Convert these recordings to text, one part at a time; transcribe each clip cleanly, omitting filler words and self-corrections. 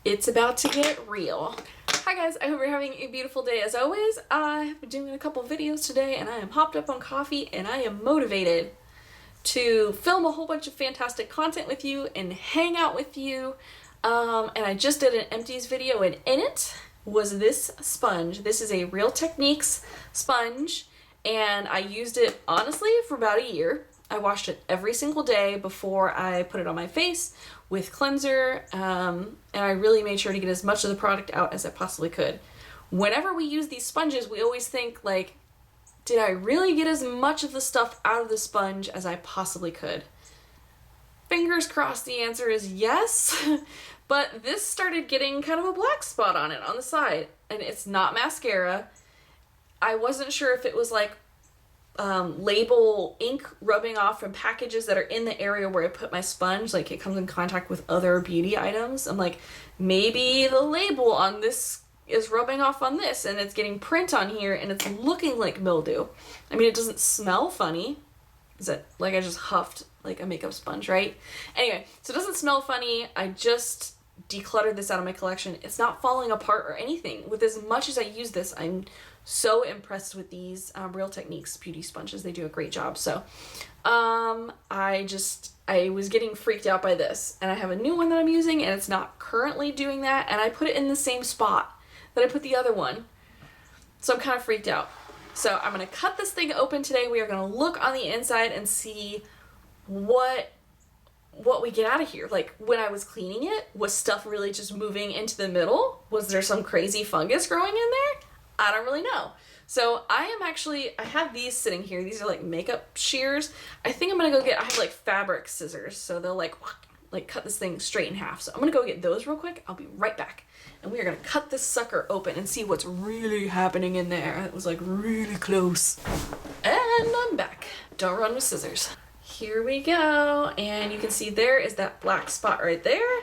It's about to get real. Hi guys, I hope you're having a beautiful day as always. I've been doing a couple videos today and I am hopped up on coffee and I am motivated to film a whole bunch of fantastic content with you and hang out with you. And I just did an empties video and in it was this sponge. This is a Real Techniques sponge and I used it honestly for about a year. I washed it every single day before I put it on my face with cleanser, and I really made sure to get as much of the product out as I possibly could. Whenever we use these sponges, we always think like, did I really get as much of the stuff out of the sponge as I possibly could? Fingers crossed the answer is yes, but this started getting kind of a black spot on it on the side, and it's not mascara. I wasn't sure if it was like label ink rubbing off from packages that are in the area where I put my sponge, like it comes in contact with other beauty items. I'm like, maybe the label on this is rubbing off on this and it's getting print on here and it's looking like mildew. I mean, it doesn't smell funny. Is it like I just huffed like a makeup sponge, right? Anyway, so it doesn't smell funny. I just decluttered this out of my collection. It's not falling apart or anything. With as much as I use this, I'm so impressed with these Real Techniques beauty sponges. They do a great job. So I was getting freaked out by this, and I have a new one that I'm using and it's not currently doing that, and I put it in the same spot that I put the other one. So I'm kind of freaked out. So I'm gonna cut this thing open today. We are gonna look on the inside and see what we get out of here. Like when I was cleaning it, was stuff really just moving into the middle? Was there some crazy fungus growing in there? I don't really know. So I have these sitting here. These are like makeup shears. I think I'm gonna go I have like fabric scissors, so they'll like cut this thing straight in half. So I'm gonna go get those real quick. I'll be right back. And we are gonna cut this sucker open and see what's really happening in there. It was like really close. And I'm back. Don't run with scissors. Here we go. And you can see there is that black spot right there.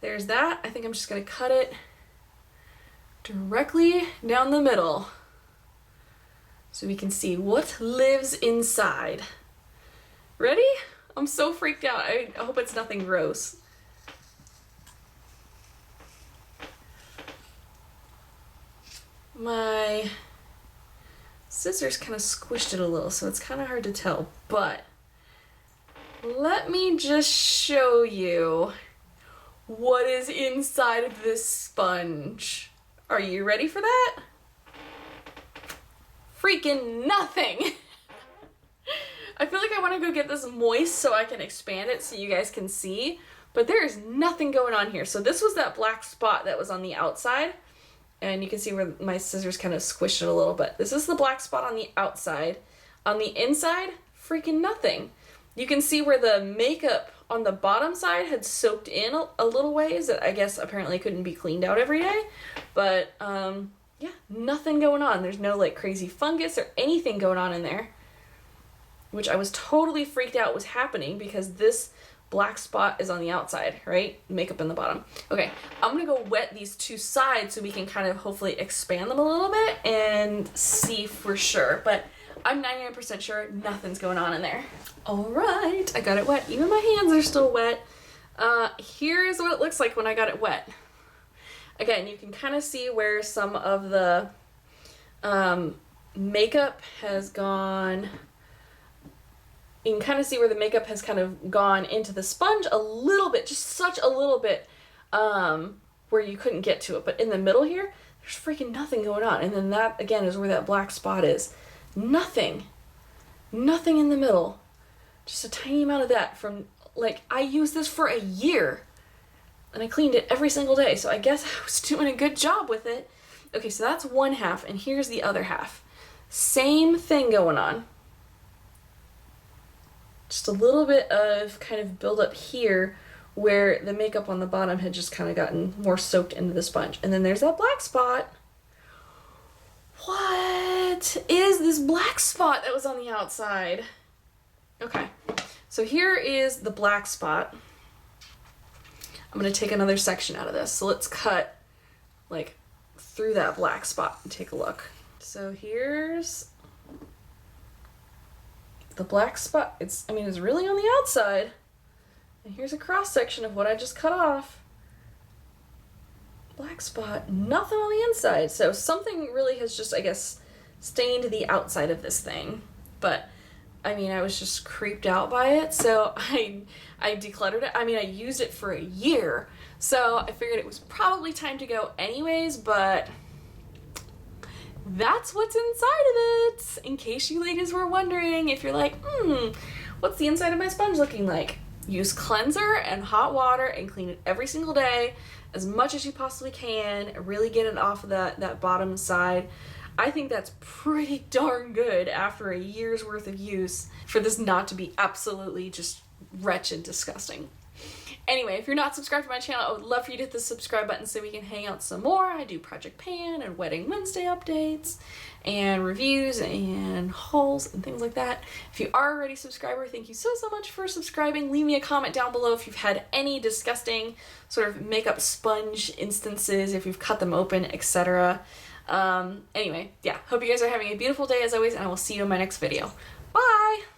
There's that. I think I'm just gonna cut it directly down the middle so we can see what lives inside. Ready? I'm so freaked out. I hope it's nothing gross. My scissors kind of squished it a little, so it's kind of hard to tell, but let me just show you what is inside of this sponge. Are you ready for that? Freaking nothing! I feel like I want to go get this moist so I can expand it so you guys can see, but there is nothing going on here. So this was that black spot that was on the outside, and you can see where my scissors kind of squished it a little bit. This is the black spot on the outside. On the inside, freaking nothing. You can see where the makeup on the bottom side had soaked in a little ways that I guess apparently couldn't be cleaned out every day. But yeah, nothing going on. There's no like crazy fungus or anything going on in there, which I was totally freaked out was happening because this black spot is on the outside, right? Makeup in the bottom. Okay, I'm gonna go wet these two sides so we can kind of hopefully expand them a little bit and see for sure. But I'm 99% sure nothing's going on in there. All right, I got it wet. Even my hands are still wet. Here's what it looks like when I got it wet. Again, you can kind of see where some of the makeup has gone. You can kind of see where the makeup has kind of gone into the sponge a little bit, just such a little bit, where you couldn't get to it. But in the middle here, there's freaking nothing going on. And then that, again, is where that black spot is. Nothing. Nothing in the middle. Just a tiny amount of that from, like, I used this for a year. And I cleaned it every single day, so I guess I was doing a good job with it. Okay, so that's one half, and here's the other half. Same thing going on. Just a little bit of kind of buildup here where the makeup on the bottom had just kind of gotten more soaked into the sponge. And then there's that black spot. What is this black spot that was on the outside? Okay, so here is the black spot. I'm gonna take another section out of this. So let's cut like through that black spot and take a look. So here's the black spot. It's really on the outside. And here's a cross section of what I just cut off. black spot, nothing on the inside. So something really has just, I guess, stained the outside of this thing. But I mean, I was just creeped out by it, so I decluttered it. I mean, I used it for a year, so I figured it was probably time to go anyways, but that's what's inside of it, in case you ladies were wondering. If you're like, what's the inside of my sponge looking like? Use cleanser and hot water and clean it every single day, as much as you possibly can. Really get it off of that bottom side. I think that's pretty darn good after a year's worth of use for this not to be absolutely just wretched disgusting. Anyway, if you're not subscribed to my channel, I would love for you to hit the subscribe button so we can hang out some more. I do Project Pan and Wedding Wednesday updates and reviews and hauls and things like that. If you are already a subscriber, thank you so much for subscribing. Leave me a comment down below if you've had any disgusting sort of makeup sponge instances, if you've cut them open, etc. Anyway, yeah, hope you guys are having a beautiful day as always, and I will see you in my next video. Bye!